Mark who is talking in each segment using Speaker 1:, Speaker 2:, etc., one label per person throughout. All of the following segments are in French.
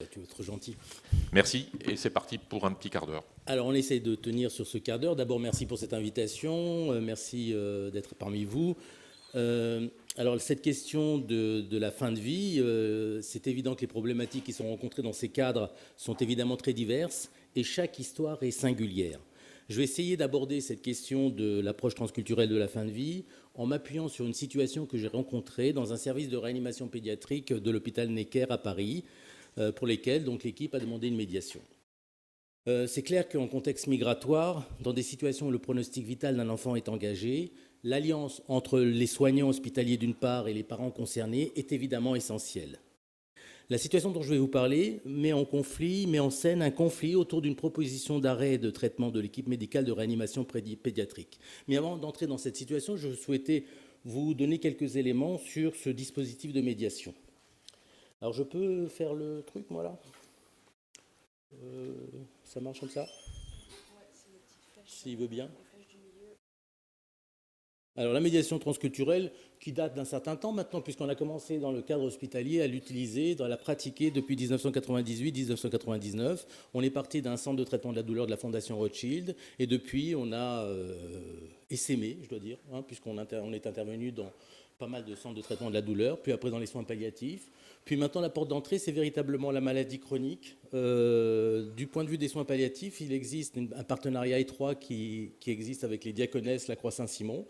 Speaker 1: Tu es trop gentil.
Speaker 2: Merci, et c'est parti pour un petit quart d'heure.
Speaker 1: Alors, on essaie de tenir sur ce quart d'heure. D'abord, merci pour cette invitation. Merci d'être parmi vous. Alors, cette question de la fin de vie, c'est évident que les problématiques qui sont rencontrées dans ces cadres sont évidemment très diverses et chaque histoire est singulière. Je vais essayer d'aborder cette question de l'approche transculturelle de la fin de vie en m'appuyant sur une situation que j'ai rencontrée dans un service de réanimation pédiatrique de l'hôpital Necker à Paris, pour lesquels donc l'équipe a demandé une médiation. C'est clair qu'en contexte migratoire, dans des situations où le pronostic vital d'un enfant est engagé, l'alliance entre les soignants hospitaliers d'une part et les parents concernés est évidemment essentielle. La situation dont je vais vous parler met en scène un conflit autour d'une proposition d'arrêt et de traitement de l'équipe médicale de réanimation pédiatrique. Mais avant d'entrer dans cette situation, je souhaitais vous donner quelques éléments sur ce dispositif de médiation. Alors, je peux faire le truc, moi, là ça marche comme ça? S'il veut bien. Alors, la médiation transculturelle, qui date d'un certain temps maintenant, puisqu'on a commencé dans le cadre hospitalier à l'utiliser, à la pratiquer depuis 1998-1999. On est parti d'un centre de traitement de la douleur de la Fondation Rothschild, et depuis, on a essaimé, je dois dire, puisqu'on est intervenu dans pas mal de centres de traitement de la douleur, puis après dans les soins palliatifs. Puis maintenant, la porte d'entrée, c'est véritablement la maladie chronique. Du point de vue des soins palliatifs, il existe un partenariat étroit qui existe avec les Diaconesses, la Croix-Saint-Simon.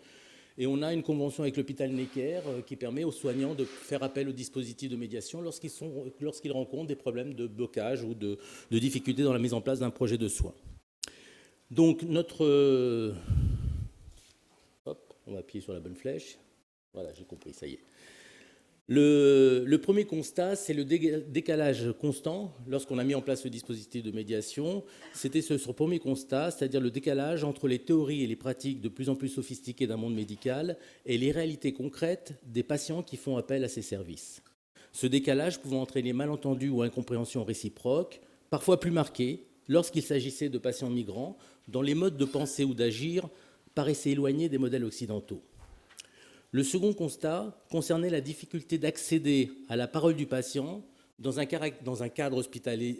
Speaker 1: Et on a une convention avec l'hôpital Necker qui permet aux soignants de faire appel au dispositif de médiation lorsqu'ils rencontrent des problèmes de blocage ou de difficultés dans la mise en place d'un projet de soins. Donc, on va appuyer sur la bonne flèche. Voilà, j'ai compris, ça y est. Le premier constat, c'est le décalage constant. Lorsqu'on a mis en place le dispositif de médiation, c'était ce premier constat, c'est-à-dire le décalage entre les théories et les pratiques de plus en plus sophistiquées d'un monde médical et les réalités concrètes des patients qui font appel à ces services. Ce décalage pouvant entraîner malentendus ou incompréhensions réciproques, parfois plus marquées, lorsqu'il s'agissait de patients migrants, dont les modes de pensée ou d'agir paraissaient éloignés des modèles occidentaux. Le second constat concernait la difficulté d'accéder à la parole du patient dans un cadre hospitalier,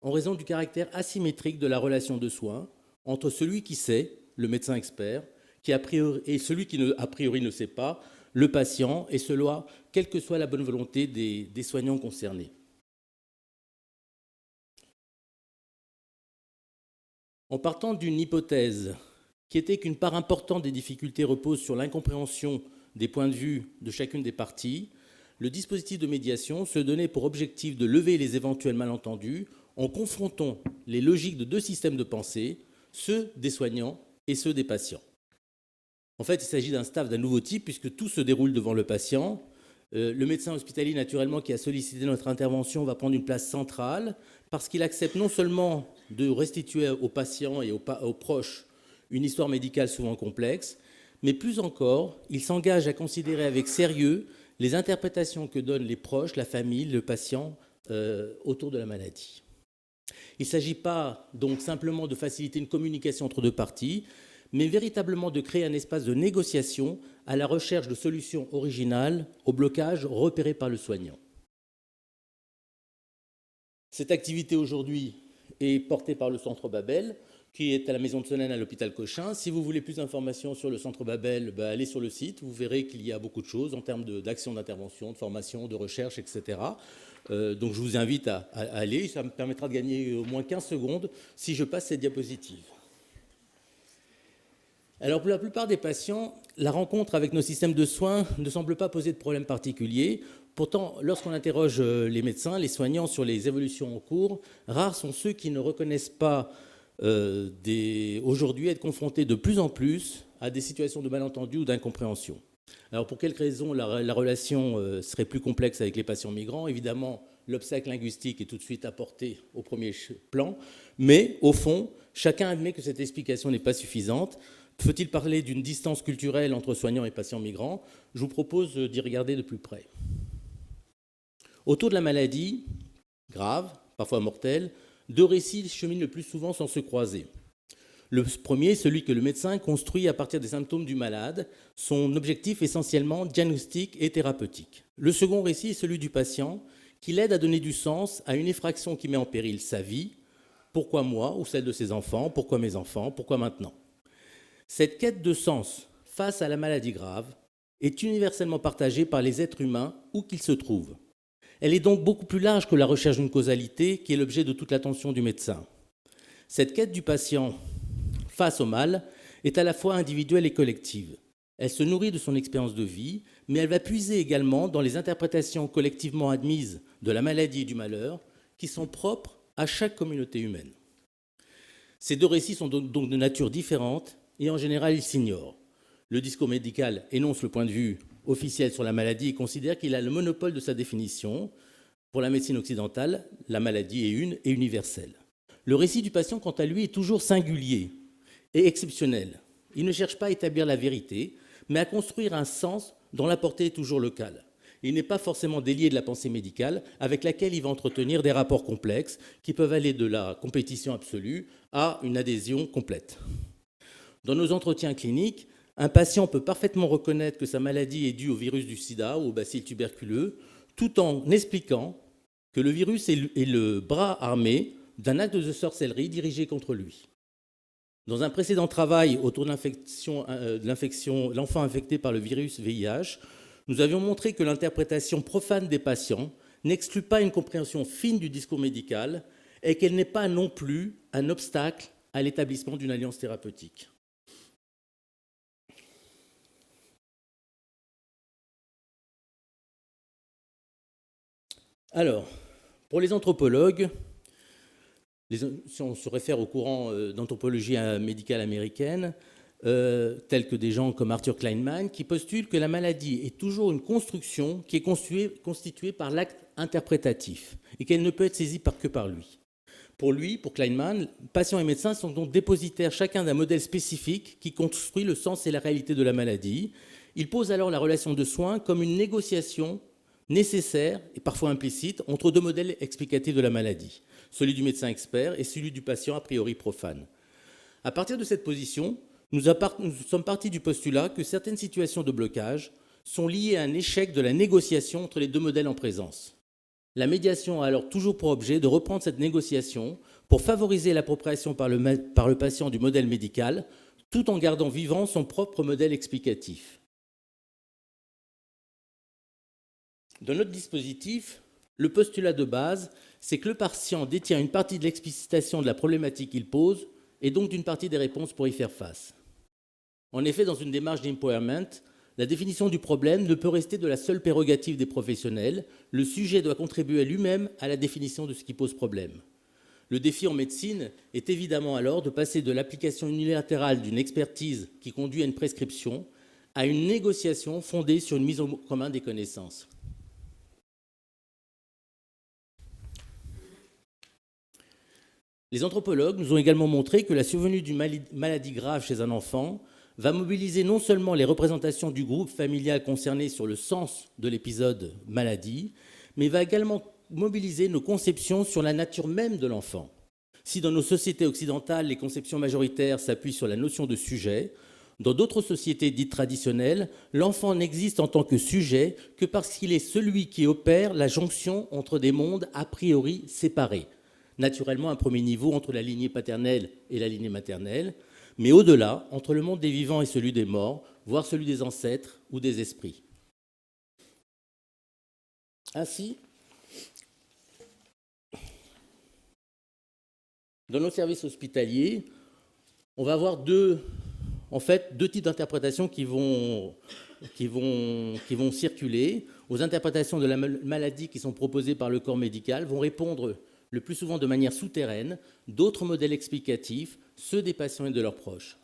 Speaker 1: en raison du caractère asymétrique de la relation de soins entre celui qui sait, le médecin expert, et celui qui a priori ne sait pas, le patient, et cela, quelle que soit la bonne volonté des soignants concernés. En partant d'une hypothèse qui était qu'une part importante des difficultés repose sur l'incompréhension des points de vue de chacune des parties, le dispositif de médiation se donnait pour objectif de lever les éventuels malentendus en confrontant les logiques de deux systèmes de pensée, ceux des soignants et ceux des patients. En fait, il s'agit d'un staff d'un nouveau type puisque tout se déroule devant le patient. Le médecin hospitalier, naturellement, qui a sollicité notre intervention, va prendre une place centrale parce qu'il accepte non seulement de restituer aux patients et aux proches une histoire médicale souvent complexe, mais plus encore, il s'engage à considérer avec sérieux les interprétations que donnent les proches, la famille, le patient autour de la maladie. Il ne s'agit pas donc simplement de faciliter une communication entre deux parties, mais véritablement de créer un espace de négociation à la recherche de solutions originales aux blocages repérés par le soignant. Cette activité aujourd'hui est portée par le Centre Babel, qui est à la Maison de Solène à l'hôpital Cochin. Si vous voulez plus d'informations sur le Centre Babel, allez sur le site. Vous verrez qu'il y a beaucoup de choses en termes d'actions d'intervention, de formation, de recherche, etc. Donc je vous invite à aller. Ça me permettra de gagner au moins 15 secondes si je passe cette diapositive. Alors pour la plupart des patients, la rencontre avec nos systèmes de soins ne semble pas poser de problème particulier. Pourtant, lorsqu'on interroge les médecins, les soignants sur les évolutions en cours, rares sont ceux qui ne reconnaissent pas aujourd'hui être confrontés de plus en plus à des situations de malentendu ou d'incompréhension. Alors pour quelles raisons la relation serait plus complexe avec les patients migrants? Évidemment, l'obstacle linguistique est tout de suite apporté au premier plan, mais au fond, chacun admet que cette explication n'est pas suffisante. Faut-il parler d'une distance culturelle entre soignants et patients migrants? Je vous propose d'y regarder de plus près. Autour de la maladie, grave, parfois mortelle, deux récits cheminent le plus souvent sans se croiser. Le premier, celui que le médecin construit à partir des symptômes du malade, son objectif essentiellement diagnostique et thérapeutique. Le second récit est celui du patient qui l'aide à donner du sens à une effraction qui met en péril sa vie. Pourquoi moi ou celle de ses enfants? Pourquoi mes enfants? Pourquoi maintenant? Cette quête de sens face à la maladie grave est universellement partagée par les êtres humains où qu'ils se trouvent. Elle est donc beaucoup plus large que la recherche d'une causalité qui est l'objet de toute l'attention du médecin. Cette quête du patient face au mal est à la fois individuelle et collective. Elle se nourrit de son expérience de vie, mais elle va puiser également dans les interprétations collectivement admises de la maladie et du malheur qui sont propres à chaque communauté humaine. Ces deux récits sont donc de nature différente et en général ils s'ignorent. Le discours médical énonce le point de vue officiel sur la maladie et considère qu'il a le monopole de sa définition. Pour la médecine occidentale, la maladie est une et universelle. Le récit du patient, quant à lui, est toujours singulier et exceptionnel. Il ne cherche pas à établir la vérité, mais à construire un sens dont la portée est toujours locale. Il n'est pas forcément délié de la pensée médicale avec laquelle il va entretenir des rapports complexes qui peuvent aller de la compétition absolue à une adhésion complète. Dans nos entretiens cliniques, un patient peut parfaitement reconnaître que sa maladie est due au virus du sida ou au bacille tuberculeux, tout en expliquant que le virus est le bras armé d'un acte de sorcellerie dirigé contre lui. Dans un précédent travail autour de l'enfant infecté par le virus VIH, nous avions montré que l'interprétation profane des patients n'exclut pas une compréhension fine du discours médical et qu'elle n'est pas non plus un obstacle à l'établissement d'une alliance thérapeutique. Alors, pour les anthropologues, si on se réfère au courant d'anthropologie médicale américaine, tels que des gens comme Arthur Kleinman, qui postulent que la maladie est toujours une construction qui est constituée par l'acte interprétatif et qu'elle ne peut être saisie que par lui. Pour Kleinman, patients et médecins sont donc dépositaires chacun d'un modèle spécifique qui construit le sens et la réalité de la maladie. Il pose alors la relation de soins comme une négociation nécessaire et parfois implicite entre deux modèles explicatifs de la maladie, celui du médecin expert et celui du patient a priori profane. À partir de cette position, nous sommes partis du postulat que certaines situations de blocage sont liées à un échec de la négociation entre les deux modèles en présence. La médiation a alors toujours pour objet de reprendre cette négociation pour favoriser l'appropriation par le patient du modèle médical, tout en gardant vivant son propre modèle explicatif. Dans notre dispositif, le postulat de base, c'est que le patient détient une partie de l'explicitation de la problématique qu'il pose et donc d'une partie des réponses pour y faire face. En effet, dans une démarche d'empowerment, la définition du problème ne peut rester de la seule prérogative des professionnels. Le sujet doit contribuer lui-même à la définition de ce qui pose problème. Le défi en médecine est évidemment alors de passer de l'application unilatérale d'une expertise qui conduit à une prescription à une négociation fondée sur une mise en commun des connaissances. Les anthropologues nous ont également montré que la survenue d'une maladie grave chez un enfant va mobiliser non seulement les représentations du groupe familial concerné sur le sens de l'épisode maladie, mais va également mobiliser nos conceptions sur la nature même de l'enfant. Si dans nos sociétés occidentales, les conceptions majoritaires s'appuient sur la notion de sujet, dans d'autres sociétés dites traditionnelles, l'enfant n'existe en tant que sujet que parce qu'il est celui qui opère la jonction entre des mondes a priori séparés. Naturellement, un premier niveau entre la lignée paternelle et la lignée maternelle, mais au-delà, entre le monde des vivants et celui des morts, voire celui des ancêtres ou des esprits. Ainsi, dans nos services hospitaliers, on va avoir deux types d'interprétations qui vont circuler. Aux interprétations de la maladie qui sont proposées par le corps médical vont répondre le plus souvent de manière souterraine, d'autres modèles explicatifs, ceux des patients et de leurs proches.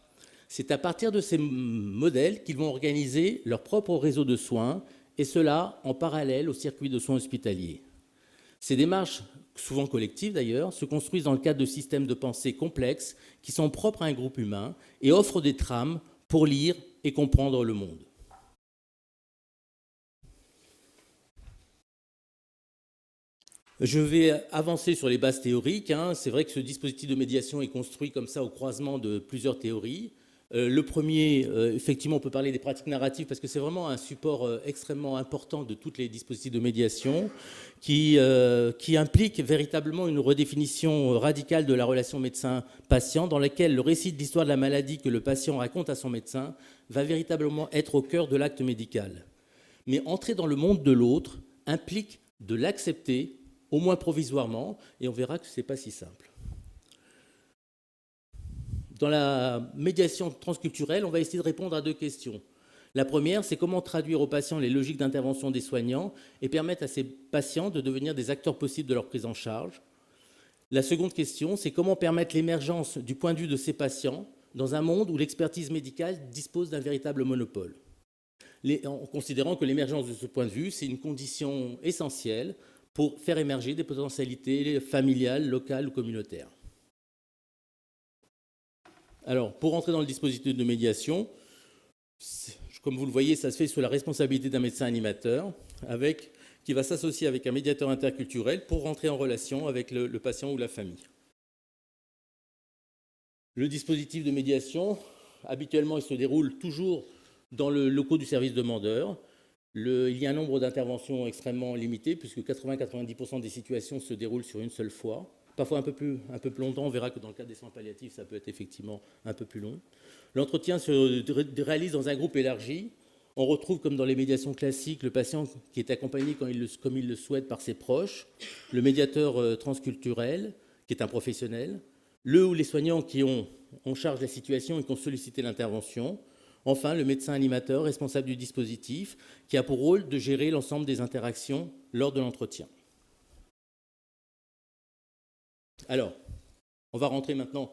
Speaker 1: C'est à partir de ces modèles qu'ils vont organiser leur propre réseau de soins, et cela en parallèle au circuit de soins hospitaliers. Ces démarches, souvent collectives d'ailleurs, se construisent dans le cadre de systèmes de pensée complexes qui sont propres à un groupe humain et offrent des trames pour lire et comprendre le monde. Je vais avancer sur les bases théoriques. C'est vrai que ce dispositif de médiation est construit comme ça au croisement de plusieurs théories. Le premier, effectivement, on peut parler des pratiques narratives parce que c'est vraiment un support extrêmement important de tous les dispositifs de médiation qui implique véritablement une redéfinition radicale de la relation médecin-patient dans laquelle le récit de l'histoire de la maladie que le patient raconte à son médecin va véritablement être au cœur de l'acte médical. Mais entrer dans le monde de l'autre implique de l'accepter, au moins provisoirement, et on verra que ce n'est pas si simple. Dans la médiation transculturelle, on va essayer de répondre à deux questions. La première, c'est comment traduire aux patients les logiques d'intervention des soignants et permettre à ces patients de devenir des acteurs possibles de leur prise en charge. La seconde question, c'est comment permettre l'émergence du point de vue de ces patients dans un monde où l'expertise médicale dispose d'un véritable monopole. En considérant que l'émergence de ce point de vue, c'est une condition essentielle pour faire émerger des potentialités familiales, locales ou communautaires. Alors, pour entrer dans le dispositif de médiation, comme vous le voyez, ça se fait sous la responsabilité d'un médecin animateur qui va s'associer avec un médiateur interculturel pour rentrer en relation avec le patient ou la famille. Le dispositif de médiation, habituellement, il se déroule toujours dans le locaux du service demandeur. Il y a un nombre d'interventions extrêmement limité, puisque 80-90% des situations se déroulent sur une seule fois. Parfois un peu plus longtemps, on verra que dans le cas des soins palliatifs, ça peut être effectivement un peu plus long. L'entretien se réalise dans un groupe élargi. On retrouve, comme dans les médiations classiques, le patient qui est accompagné comme il le souhaite par ses proches, le médiateur transculturel, qui est un professionnel, le ou les soignants qui ont en charge la situation et qui ont sollicité l'intervention, enfin le médecin animateur responsable du dispositif, qui a pour rôle de gérer l'ensemble des interactions lors de l'entretien. Alors, on va rentrer maintenant.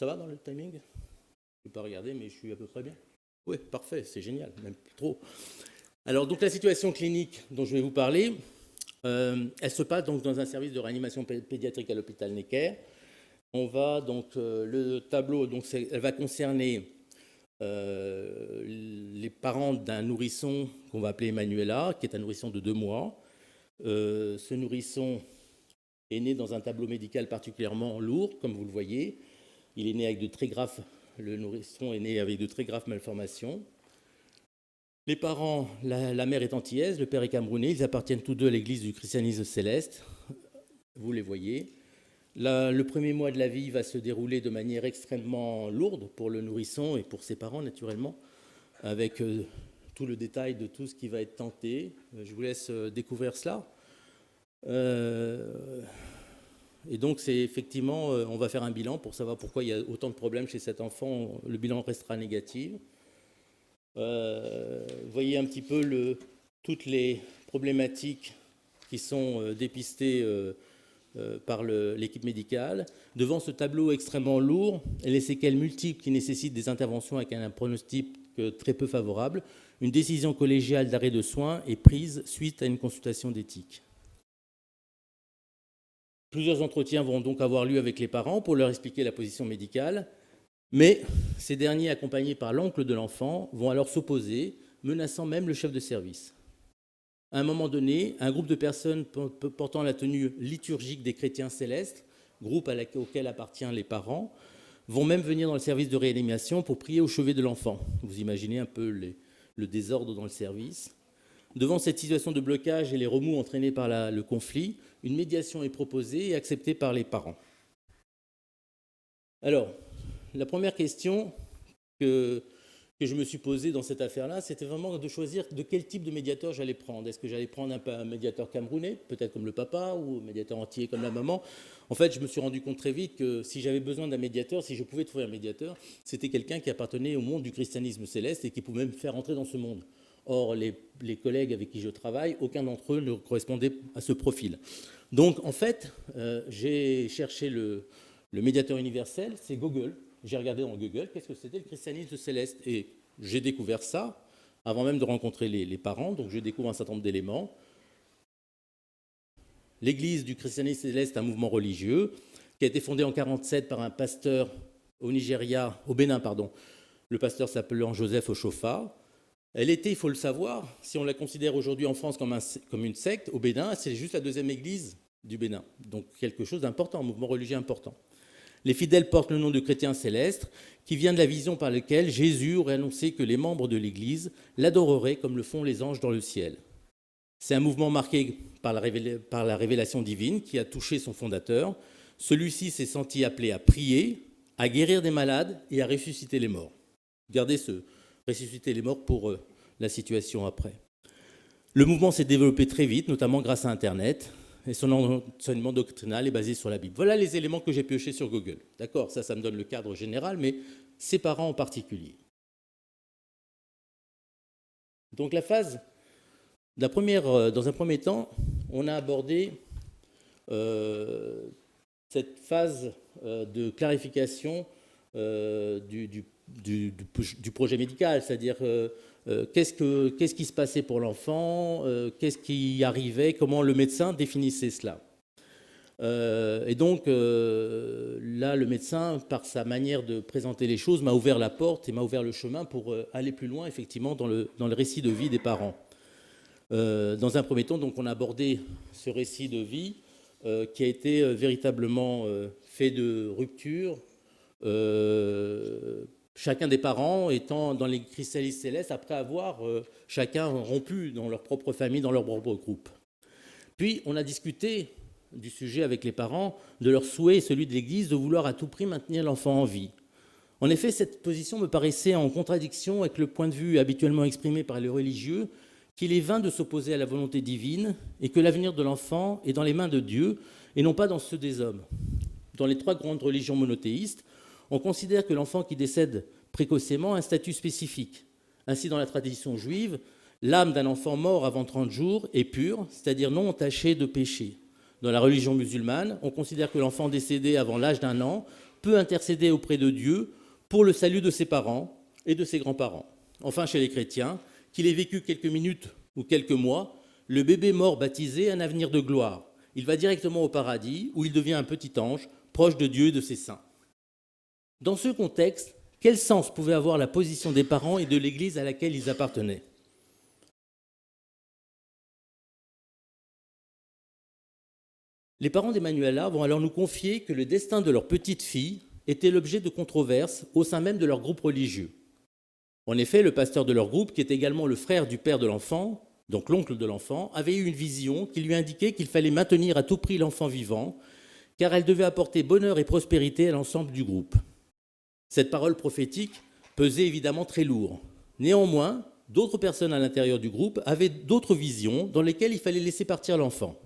Speaker 1: Ça va dans le timing? Je ne vais pas regarder, mais je suis à peu près bien. Oui, parfait, c'est génial, même trop. Alors, donc la situation clinique dont je vais vous parler, elle se passe donc dans un service de réanimation pédiatrique à l'hôpital Necker. On va donc le tableau, donc elle va concerner les parents d'un nourrisson qu'on va appeler Emanuela, qui est un nourrisson de 2 mois. Ce nourrisson est né dans un tableau médical particulièrement lourd, comme vous le voyez. Il est né avec le nourrisson est né avec de très graves malformations. Les parents, la mère est antillaise, le père est camerounais, ils appartiennent tous deux à l'église du christianisme céleste. Vous les voyez. Le premier mois de la vie va se dérouler de manière extrêmement lourde pour le nourrisson et pour ses parents, naturellement, avec tout le détail de tout ce qui va être tenté. Je vous laisse découvrir cela. Et donc, c'est effectivement, on va faire un bilan pour savoir pourquoi il y a autant de problèmes chez cet enfant. Le bilan restera négatif. Vous voyez un petit peu toutes les problématiques qui sont dépistées par l'équipe médicale. Devant ce tableau extrêmement lourd et les séquelles multiples qui nécessitent des interventions avec un pronostic très peu favorable, une décision collégiale d'arrêt de soins est prise suite à une consultation d'éthique. Plusieurs entretiens vont donc avoir lieu avec les parents pour leur expliquer la position médicale, mais ces derniers, accompagnés par l'oncle de l'enfant, vont alors s'opposer, menaçant même le chef de service. À un moment donné, un groupe de personnes portant la tenue liturgique des chrétiens célestes, groupe auquel appartiennent les parents, vont même venir dans le service de réanimation pour prier au chevet de l'enfant. Vous imaginez un peu le désordre dans le service. Devant cette situation de blocage et les remous entraînés par le conflit, une médiation est proposée et acceptée par les parents. Alors, la première question que je me suis posée dans cette affaire-là, c'était vraiment de choisir de quel type de médiateur j'allais prendre. Est-ce que j'allais prendre un médiateur camerounais, peut-être comme le papa, ou un médiateur antillais comme la maman? En fait, je me suis rendu compte très vite que si j'avais besoin d'un médiateur, si je pouvais trouver un médiateur, c'était quelqu'un qui appartenait au monde du christianisme céleste et qui pouvait me faire entrer dans ce monde. Or, les collègues avec qui je travaille, aucun d'entre eux ne correspondait à ce profil. Donc, en fait, j'ai cherché le médiateur universel, c'est Google. J'ai regardé dans Google qu'est-ce que c'était le christianisme céleste. Et j'ai découvert ça avant même de rencontrer les parents. Donc, je découvre un certain nombre d'éléments. L'Église du christianisme céleste est un mouvement religieux qui a été fondé en 1947 par un pasteur au Bénin. Le pasteur s'appelait Joseph Ochofa. Elle était, il faut le savoir, si on la considère aujourd'hui en France comme une secte, au Bénin, c'est juste la 2e église du Bénin. Donc quelque chose d'important, un mouvement religieux important. Les fidèles portent le nom de chrétien céleste, qui vient de la vision par laquelle Jésus aurait annoncé que les membres de l'Église l'adoreraient comme le font les anges dans le ciel. C'est un mouvement marqué par la révélation divine qui a touché son fondateur. Celui-ci s'est senti appelé à prier, à guérir des malades et à ressusciter les morts. Gardez ce ressusciter les morts pour la situation après. Le mouvement s'est développé très vite, notamment grâce à Internet, et son enseignement doctrinal est basé sur la Bible. Voilà les éléments que j'ai piochés sur Google. D'accord, ça me donne le cadre général, mais ses parents en particulier. Donc dans un premier temps, on a abordé cette phase de clarification du projet médical, c'est-à-dire qu'est-ce qui se passait pour l'enfant, qu'est-ce qui arrivait, comment le médecin définissait cela. Et donc là, le médecin, par sa manière de présenter les choses, m'a ouvert la porte et m'a ouvert le chemin pour aller plus loin, effectivement, dans le récit de vie des parents. Dans un premier temps, donc, on a abordé ce récit de vie qui a été véritablement fait de rupture, chacun des parents étant dans les chrysalises célestes après avoir chacun rompu dans leur propre famille, dans leur propre groupe. Puis, on a discuté du sujet avec les parents, de leur souhait et celui de l'Église de vouloir à tout prix maintenir l'enfant en vie. En effet, cette position me paraissait en contradiction avec le point de vue habituellement exprimé par les religieux qu'il est vain de s'opposer à la volonté divine et que l'avenir de l'enfant est dans les mains de Dieu et non pas dans ceux des hommes. Dans les 3 grandes religions monothéistes, on considère que l'enfant qui décède précocement a un statut spécifique. Ainsi, dans la tradition juive, l'âme d'un enfant mort avant 30 jours est pure, c'est-à-dire non entachée de péché. Dans la religion musulmane, on considère que l'enfant décédé avant l'âge d'1 an peut intercéder auprès de Dieu pour le salut de ses parents et de ses grands-parents. Enfin, chez les chrétiens, qu'il ait vécu quelques minutes ou quelques mois, le bébé mort baptisé a un avenir de gloire. Il va directement au paradis où il devient un petit ange, proche de Dieu et de ses saints. Dans ce contexte, quel sens pouvait avoir la position des parents et de l'Église à laquelle ils appartenaient ? Les parents d'Emmanuela vont alors nous confier que le destin de leur petite fille était l'objet de controverses au sein même de leur groupe religieux. En effet, le pasteur de leur groupe, qui est également le frère du père de l'enfant, donc l'oncle de l'enfant, avait eu une vision qui lui indiquait qu'il fallait maintenir à tout prix l'enfant vivant, car elle devait apporter bonheur et prospérité à l'ensemble du groupe. Cette parole prophétique pesait évidemment très lourd. Néanmoins, d'autres personnes à l'intérieur du groupe avaient d'autres visions dans lesquelles il fallait laisser partir l'enfant.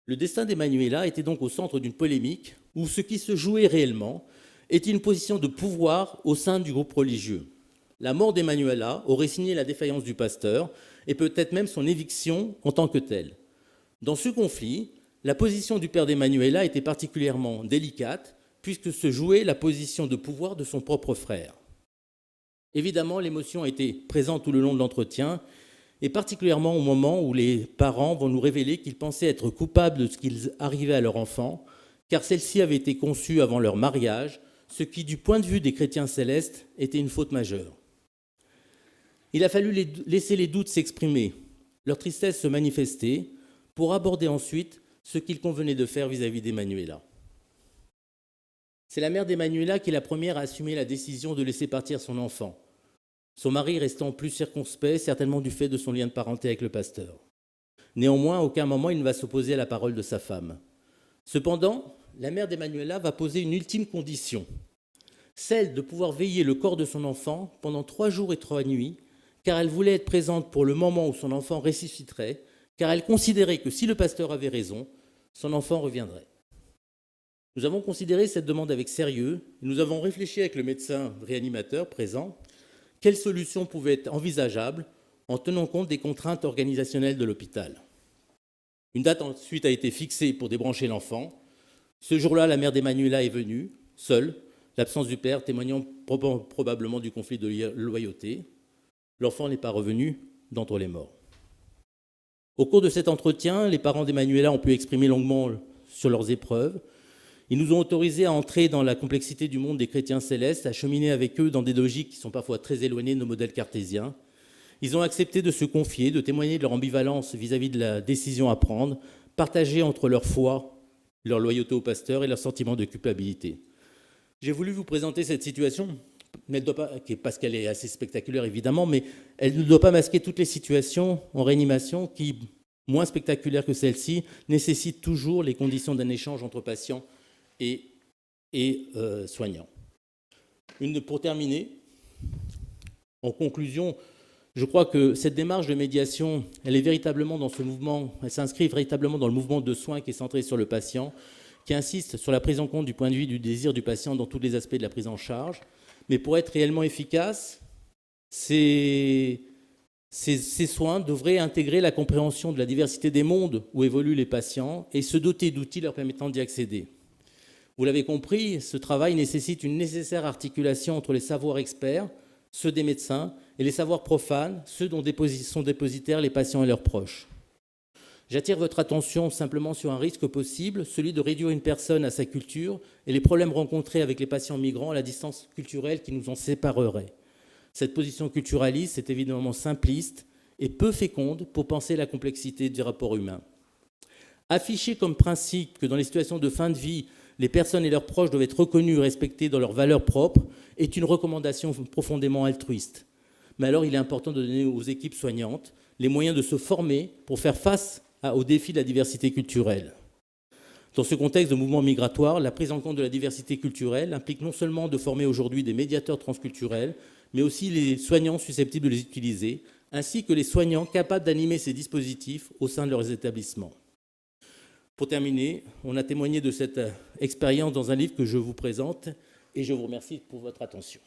Speaker 1: Le destin d'Emmanuela était donc au centre d'une polémique où ce qui se jouait réellement était une position de pouvoir au sein du groupe religieux. La mort d'Emmanuela aurait signé la défaillance du pasteur et peut-être même son éviction en tant que telle. Dans ce conflit, la position du père d'Emmanuela était particulièrement délicate puisque se jouait la position de pouvoir de son propre frère. Évidemment, l'émotion a été présente tout le long de l'entretien et particulièrement au moment où les parents vont nous révéler qu'ils pensaient être coupables de ce qu'ils arrivait à leur enfant, car celle-ci avait été conçue avant leur mariage, ce qui, du point de vue des chrétiens célestes, était une faute majeure. Il a fallu laisser les doutes s'exprimer, leur tristesse se manifester, pour aborder ensuite ce qu'il convenait de faire vis-à-vis d'Emmanuela. C'est la mère d'Emmanuela qui est la première à assumer la décision de laisser partir son enfant, son mari restant plus circonspect, certainement du fait de son lien de parenté avec le pasteur. Néanmoins, à aucun moment il ne va s'opposer à la parole de sa femme. Cependant, la mère d'Emmanuela va poser une ultime condition, celle de pouvoir veiller le corps de son enfant pendant 3 jours et 3 nuits, car elle voulait être présente pour le moment où son enfant ressusciterait, car elle considérait que si le pasteur avait raison, son enfant reviendrait. Nous avons considéré cette demande avec sérieux, et nous avons réfléchi avec le médecin réanimateur présent quelles solutions pouvaient être envisageables en tenant compte des contraintes organisationnelles de l'hôpital. Une date ensuite a été fixée pour débrancher l'enfant. Ce jour-là, la mère d'Emmanuela est venue, seule, l'absence du père témoignant probablement du conflit de loyauté. L'enfant n'est pas revenu d'entre les morts. Au cours de cet entretien, les parents d'Emmanuela ont pu exprimer longuement sur leurs épreuves. Ils nous ont autorisés à entrer dans la complexité du monde des chrétiens célestes, à cheminer avec eux dans des logiques qui sont parfois très éloignées de nos modèles cartésiens. Ils ont accepté de se confier, de témoigner de leur ambivalence vis-à-vis de la décision à prendre, partagée entre leur foi leur loyauté au pasteur et leur sentiment de culpabilité. J'ai voulu vous présenter cette situation, mais elle doit pas, parce qu'elle est assez spectaculaire évidemment, mais elle ne doit pas masquer toutes les situations en réanimation qui, moins spectaculaires que celle-ci, nécessitent toujours les conditions d'un échange entre patients et soignants. Pour terminer, en conclusion, je crois que cette démarche de médiation, elle est véritablement dans ce mouvement, elle s'inscrit véritablement dans le mouvement de soins qui est centré sur le patient, qui insiste sur la prise en compte du point de vue du désir du patient dans tous les aspects de la prise en charge. Mais pour être réellement efficaces, ces soins devraient intégrer la compréhension de la diversité des mondes où évoluent les patients et se doter d'outils leur permettant d'y accéder. Vous l'avez compris, ce travail nécessite une nécessaire articulation entre les savoirs experts, ceux des médecins, et les savoirs profanes, ceux dont sont dépositaires les patients et leurs proches. J'attire votre attention simplement sur un risque possible, celui de réduire une personne à sa culture et les problèmes rencontrés avec les patients migrants à la distance culturelle qui nous en séparerait. Cette position culturaliste est évidemment simpliste et peu féconde pour penser la complexité du rapport humain. Afficher comme principe que dans les situations de fin de vie, les personnes et leurs proches doivent être reconnus et respectés dans leurs valeurs propres est une recommandation profondément altruiste. Mais alors il est important de donner aux équipes soignantes les moyens de se former pour faire face au défi de la diversité culturelle. Dans ce contexte de mouvement migratoire, la prise en compte de la diversité culturelle implique non seulement de former aujourd'hui des médiateurs transculturels, mais aussi les soignants susceptibles de les utiliser, ainsi que les soignants capables d'animer ces dispositifs au sein de leurs établissements. Pour terminer, on a témoigné de cette expérience dans un livre que je vous présente et je vous remercie pour votre attention.